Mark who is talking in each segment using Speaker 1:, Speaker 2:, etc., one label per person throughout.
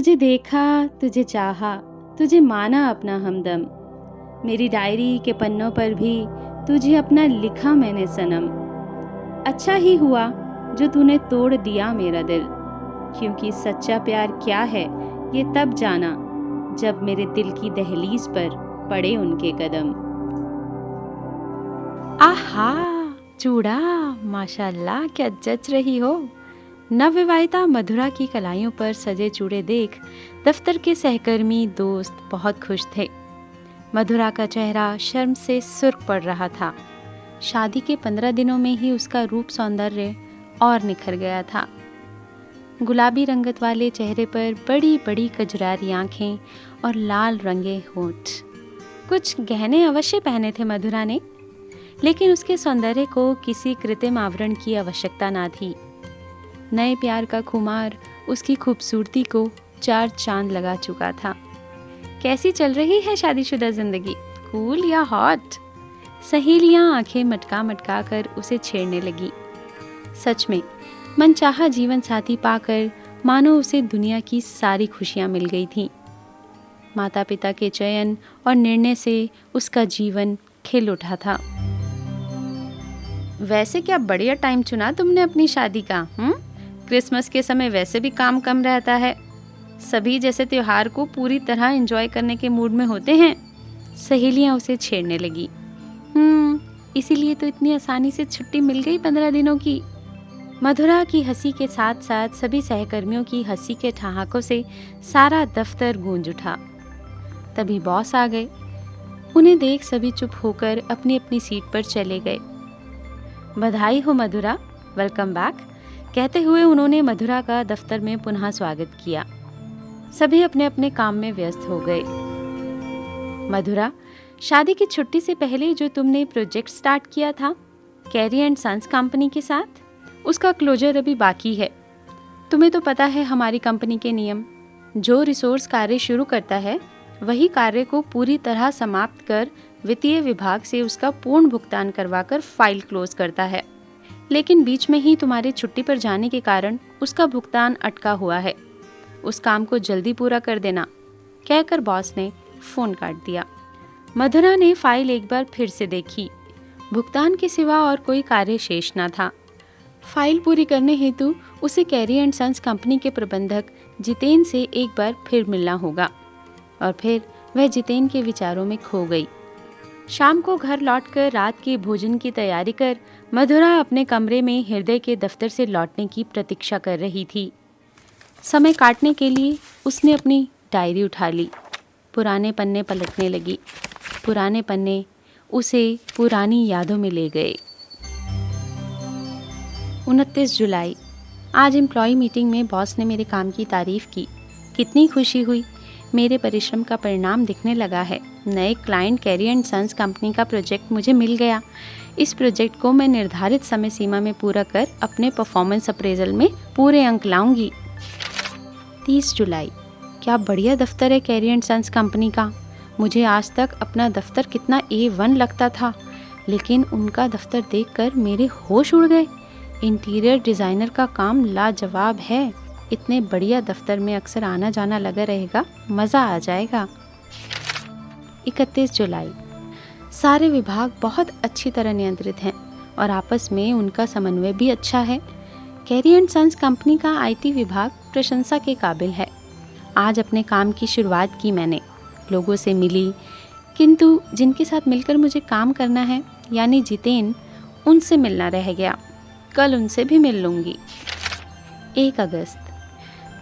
Speaker 1: तुझे देखा, तुझे चाहा, तुझे माना अपना हमदम। मेरी डायरी के पन्नों पर भी तुझे अपना लिखा मैंने सनम। अच्छा ही हुआ जो तूने तोड़ दिया मेरा दिल, क्योंकि सच्चा प्यार क्या है ये तब जाना जब मेरे दिल की दहलीज पर पड़े उनके कदम।
Speaker 2: आहा, चूड़ा माशाल्लाह क्या जच रही हो। नवविवाहिता मधुरा की कलाइयों पर सजे चूड़े देख दफ्तर के सहकर्मी दोस्त बहुत खुश थे। मधुरा का चेहरा शर्म से सुर्ख पड़ रहा था। शादी के 15 दिनों में ही उसका रूप सौंदर्य और निखर गया था। गुलाबी रंगत वाले चेहरे पर बड़ी बड़ी कजरारी आंखें और लाल रंगे होंठ। कुछ गहने अवश्य पहने थे मधुरा ने, लेकिन उसके सौंदर्य को किसी कृत्रिम आवरण की आवश्यकता ना थी। नए प्यार का खुमार उसकी खूबसूरती को 4 चांद लगा चुका था। कैसी चल रही है शादीशुदा जिंदगी, कूल या हॉट? सहेलियां आंखें मटका मटका कर उसे छेड़ने लगी। सच में मनचाहा जीवन साथी पाकर मानो उसे दुनिया की सारी खुशियां मिल गई थीं। माता पिता के चयन और निर्णय से उसका जीवन खिल उठा था। वैसे क्या बढ़िया टाइम चुना तुमने अपनी शादी का। क्रिसमस के समय वैसे भी काम कम रहता है, सभी जैसे त्योहार को पूरी तरह एंजॉय करने के मूड में होते हैं। सहेलियां उसे छेड़ने लगी। इसीलिए तो इतनी आसानी से छुट्टी मिल गई 15 दिनों की। मधुरा की हंसी के साथ साथ सभी सहकर्मियों की हंसी के ठहाकों से सारा दफ्तर गूंज उठा। तभी बॉस आ गए। उन्हें देख सभी चुप होकर अपनी अपनी सीट पर चले गए। बधाई हो मधुरा, वेलकम बैक, कहते हुए उन्होंने मधुरा का दफ्तर में पुनः स्वागत किया। सभी अपने अपने काम में व्यस्त हो गए। मधुरा, शादी की छुट्टी से पहले जो तुमने प्रोजेक्ट स्टार्ट किया था कैरी एंड सन्स कंपनी के साथ, उसका क्लोजर अभी बाकी है। तुम्हें तो पता है हमारी कंपनी के नियम, जो रिसोर्स कार्य शुरू करता है वही कार्य को पूरी तरह समाप्त कर वित्तीय विभाग से उसका पूर्ण भुगतान करवाकर फाइल क्लोज करता है। लेकिन बीच में ही तुम्हारे छुट्टी पर जाने के कारण उसका भुगतान अटका हुआ है। उस काम को जल्दी पूरा कर देना, कहकर बॉस ने फोन काट दिया। मधुरा ने फाइल एक बार फिर से देखी। भुगतान के सिवा और कोई कार्य शेष न था। फाइल पूरी करने हेतु उसे कैरी एंड सन्स कंपनी के प्रबंधक जितेन से एक बार फिर मिलना होगा। और फिर वह जितेन के विचारों में खो गई। शाम को घर लौटकर रात के भोजन की तैयारी कर मधुरा अपने कमरे में हृदय के दफ्तर से लौटने की प्रतीक्षा कर रही थी। समय काटने के लिए उसने अपनी डायरी उठा ली। पुराने पन्ने पलटने लगी। पुराने पन्ने उसे पुरानी यादों में ले गए। 29 जुलाई। आज एम्प्लॉय मीटिंग में बॉस ने मेरे काम की तारीफ की। कितनी खुशी हुई। मेरे परिश्रम का परिणाम दिखने लगा है। नए client Carey and sons company का प्रोजेक्ट मुझे मिल गया। इस प्रोजेक्ट को मैं निर्धारित समय सीमा में पूरा कर अपने परफॉर्मेंस अप्रेजल में पूरे अंक लाऊंगी। 30 जुलाई। क्या बढ़िया दफ्तर है कैरी एंड सन्स कंपनी का। मुझे आज तक अपना दफ्तर कितना A1 लगता था, लेकिन उनका दफ्तर देखकर मेरे होश उड़ गए। इंटीरियर डिज़ाइनर का काम लाजवाब है। इतने बढ़िया दफ्तर में अक्सर आना जाना लगा रहेगा, मज़ा आ जाएगा। 31 जुलाई। सारे विभाग बहुत अच्छी तरह नियंत्रित हैं और आपस में उनका समन्वय भी अच्छा है। कैरी एंड सन्स कंपनी का IT विभाग प्रशंसा के काबिल है। आज अपने काम की शुरुआत की मैंने, लोगों से मिली, किंतु जिनके साथ मिलकर मुझे काम करना है यानी जितेन, उनसे मिलना रह गया। कल उनसे भी मिल लूँगी। 1 अगस्त।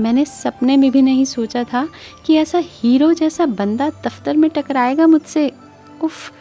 Speaker 2: मैंने सपने में भी नहीं सोचा था कि ऐसा हीरो जैसा बंदा दफ्तर में टकराएगा मुझसे। उफ,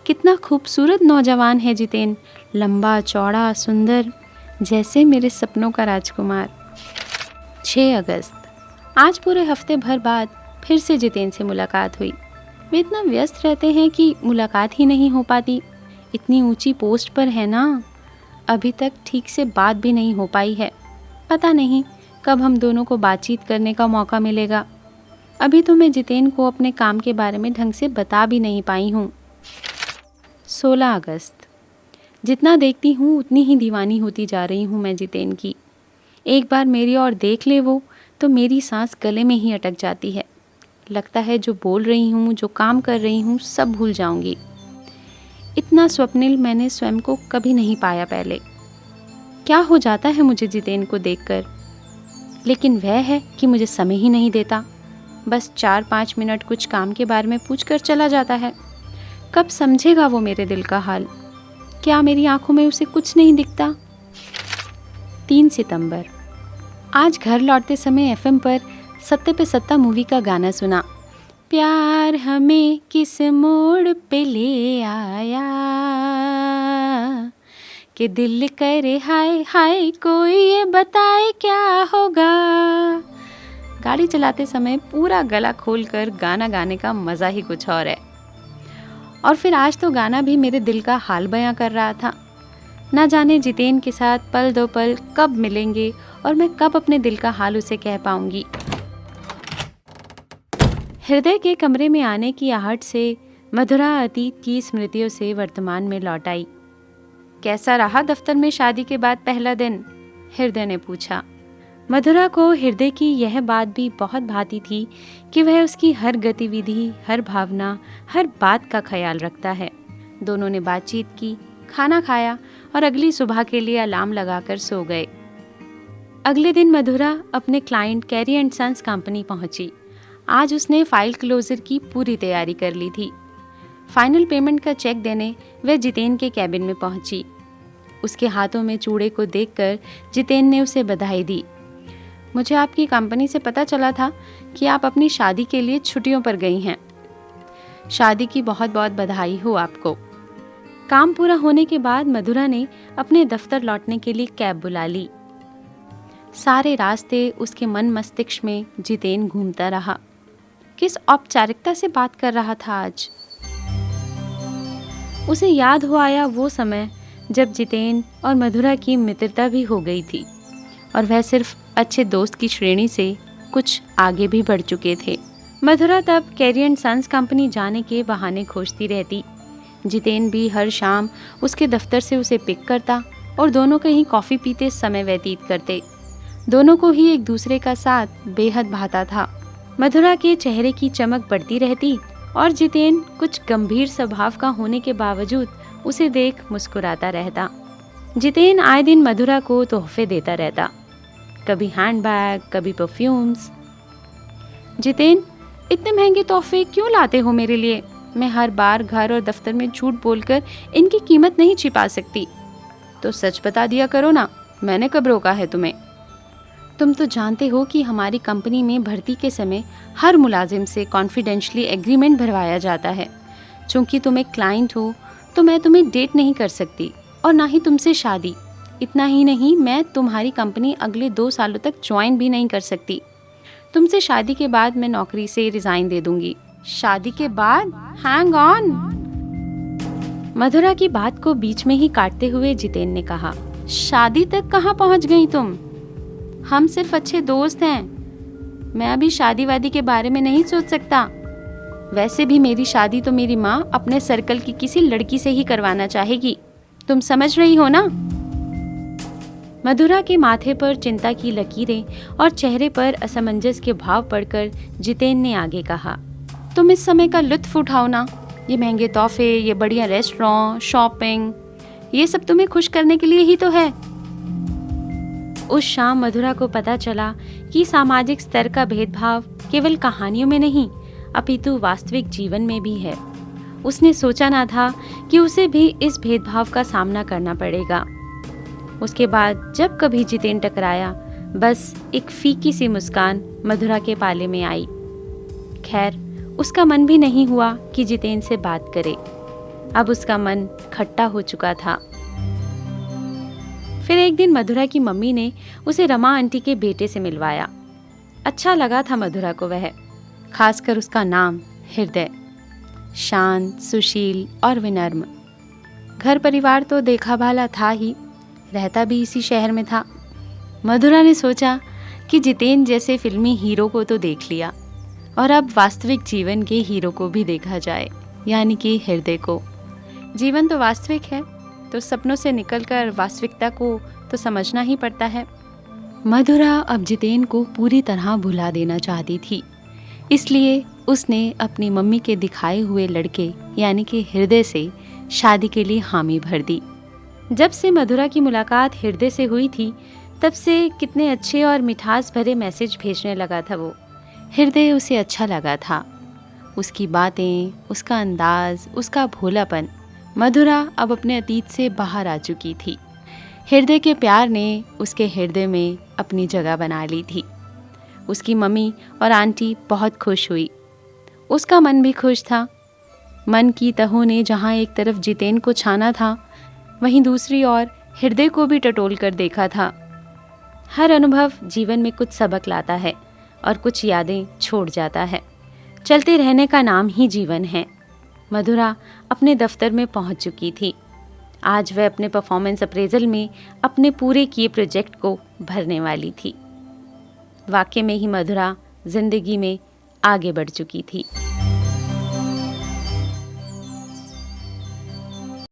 Speaker 2: कितना खूबसूरत नौजवान है जितेन, लंबा चौड़ा सुंदर, जैसे मेरे सपनों का राजकुमार। 6 अगस्त। आज पूरे हफ्ते भर बाद फिर से जितेन से मुलाकात हुई। वे इतना व्यस्त रहते हैं कि मुलाकात ही नहीं हो पाती। इतनी ऊंची पोस्ट पर है ना, अभी तक ठीक से बात भी नहीं हो पाई है। पता नहीं कब हम दोनों को बातचीत करने का मौका मिलेगा। अभी तो मैं जितेन को अपने काम के बारे में ढंग से बता भी नहीं पाई हूँ। 16 अगस्त। जितना देखती हूँ उतनी ही दीवानी होती जा रही हूँ मैं जितेन की। एक बार मेरी ओर देख ले वो, तो मेरी सांस गले में ही अटक जाती है। लगता है जो बोल रही हूँ, जो काम कर रही हूँ, सब भूल जाऊंगी। इतना स्वप्निल मैंने स्वयं को कभी नहीं पाया पहले। क्या हो जाता है मुझे जितेन को देखकर? लेकिन वह है कि मुझे समय ही नहीं देता। बस 4-5 मिनट कुछ काम के बारे में पूछकर चला जाता है। कब समझेगा वो मेरे दिल का हाल? क्या मेरी आंखों में उसे कुछ नहीं दिखता? 3 सितंबर। आज घर लौटते समय एफएम पर सत्ते पे सत्ता मूवी का गाना सुना। प्यार हमें किस मोड़ पे ले आया कि दिल करे हाय हाय, कोई ये बताए क्या होगा। गाड़ी चलाते समय पूरा गला खोलकर गाना गाने का मज़ा ही कुछ और है। और फिर आज तो गाना भी मेरे दिल का हाल बयां कर रहा था। ना जाने जितेन के साथ पल दो पल कब मिलेंगे और मैं कब अपने दिल का हाल उसे कह पाऊंगी। हृदय के कमरे में आने की आहट से मधुरा अतीत की स्मृतियों से वर्तमान में लौट आई। कैसा रहा दफ्तर में शादी के बाद पहला दिन? हृदय ने पूछा। मधुरा को हृदय की यह बात भी बहुत भाती थी कि वह उसकी हर गतिविधि, हर भावना, हर बात का ख्याल रखता है। दोनों ने बातचीत की, खाना खाया और अगली सुबह के लिए अलार्म लगाकर सो गए। अगले दिन मधुरा अपने client Carey and sons company पहुंची। आज उसने फाइल क्लोजर की पूरी तैयारी कर ली थी। फाइनल पेमेंट का चेक देने वह जितेन के कैबिन में पहुंची। उसके हाथों में चूड़े को देखकर जितेन ने उसे बधाई दी। मुझे आपकी कंपनी से पता चला था कि आप अपनी शादी के लिए छुट्टियों पर गई हैं। शादी की बहुत बहुत बधाई हो आपको। काम पूरा होने के बाद मधुरा ने अपने दफ्तर लौटने के लिए कैब बुला ली। सारे रास्ते उसके मन मस्तिष्क में जितेन घूमता रहा। किस औपचारिकता से बात कर रहा था आज? उसे याद हो आया वो समय जब जितेन और मधुरा की मित्रता भी हो गई थी और वह सिर्फ अच्छे दोस्त की श्रेणी से कुछ आगे भी बढ़ चुके थे। मधुरा तब कैरी एंड सन्स कंपनी जाने के बहाने खोजती रहती। जितेन भी हर शाम उसके दफ्तर से उसे पिक करता और दोनों कहीं कॉफ़ी पीते समय व्यतीत करते। दोनों को ही एक दूसरे का साथ बेहद भाता था। मधुरा के चेहरे की चमक बढ़ती रहती और जितेन कुछ गंभीर स्वभाव का होने के बावजूद उसे देख मुस्कुराता रहता। जितेन आए दिन मधुरा को तोहफे देता रहता, कभी हैंडबैग, कभी परफ्यूम्स। जितेन, इतने महंगे तोहफे क्यों लाते हो मेरे लिए? मैं हर बार घर और दफ्तर में झूठ बोलकर इनकी कीमत नहीं छिपा सकती। तो सच बता दिया करो ना, मैंने कब रोका है तुम्हें? तुम तो जानते हो कि हमारी कंपनी में भर्ती के समय हर मुलाजिम से कॉन्फिडेंशियली एग्रीमेंट भरवाया जाता है। चूँकि तुम एक क्लाइंट हो तो मैं तुम्हें डेट नहीं कर सकती और ना ही तुमसे शादी। इतना ही नहीं, मैं तुम्हारी कंपनी अगले 2 सालों तक ज्वाइन भी नहीं कर सकती। तुमसे शादी के बाद मैं नौकरी से रिज़ाइन दे दूंगी। शादी के बाद? Hang on. मधुरा की बात को बीच में ही काटते हुए जितेन ने कहा, शादी तक कहाँ पहुँच गई तुम? हम सिर्फ अच्छे दोस्त हैं। मैं अभी शादी वादी के बारे में नहीं सोच सकता। वैसे भी मेरी शादी तो मेरी माँ अपने सर्कल की किसी लड़की से ही करवाना चाहेगी। तुम समझ रही हो ना? मधुरा के माथे पर चिंता की लकीरें और चेहरे पर असमंजस के भाव पढ़कर जितेन ने आगे कहा, तुम इस समय का लुत्फ उठाओ ना। ये महंगे तोहफे, ये बढ़िया रेस्टोरेंट, शॉपिंग, ये सब तुम्हें खुश करने के लिए ही तो है। उस शाम मधुरा को पता चला कि सामाजिक स्तर का भेदभाव केवल कहानियों में नहीं अपितु वास्तविक जीवन में भी है। उसने सोचा ना था कि उसे भी इस भेदभाव का सामना करना पड़ेगा। उसके बाद जब कभी जितेन टकराया, बस एक फीकी सी मुस्कान मधुरा के पाले में आई। खैर, उसका मन भी नहीं हुआ कि जितेन से बात करे। अब उसका मन खट्टा हो चुका था। फिर एक दिन मधुरा की मम्मी ने उसे रमा आंटी के बेटे से मिलवाया। अच्छा लगा था मधुरा को वह, खासकर उसका नाम हृदय। शांत, सुशील और विनम्र। घर परिवार तो देखा भाला था ही, रहता भी इसी शहर में था। मधुरा ने सोचा कि जितेन जैसे फिल्मी हीरो को तो देख लिया और अब वास्तविक जीवन के हीरो को भी देखा जाए, यानी कि हृदय को। जीवन तो वास्तविक है, तो सपनों से निकलकर वास्तविकता को तो समझना ही पड़ता है। मधुरा अब जितेन को पूरी तरह भुला देना चाहती थी, इसलिए उसने अपनी मम्मी के दिखाए हुए लड़के यानी कि हृदय से शादी के लिए हामी भर दी। जब से मधुरा की मुलाकात हृदय से हुई थी, तब से कितने अच्छे और मिठास भरे मैसेज भेजने लगा था वो। हृदय उसे अच्छा लगा था, उसकी बातें, उसका अंदाज, उसका भोलापन। मधुरा अब अपने अतीत से बाहर आ चुकी थी। हृदय के प्यार ने उसके हृदय में अपनी जगह बना ली थी। उसकी मम्मी और आंटी बहुत खुश हुई, उसका मन भी खुश था। मन की तहों ने जहाँ एक तरफ जितेन को छाना था, वहीं दूसरी ओर हृदय को भी टटोल कर देखा था। हर अनुभव जीवन में कुछ सबक लाता है और कुछ यादें छोड़ जाता है। चलते रहने का नाम ही जीवन है। मधुरा अपने दफ्तर में पहुंच चुकी थी। आज वह अपने परफॉर्मेंस अप्रेजल में अपने पूरे किए प्रोजेक्ट को भरने वाली थी। वाकई में ही मधुरा जिंदगी में आगे बढ़ चुकी थी।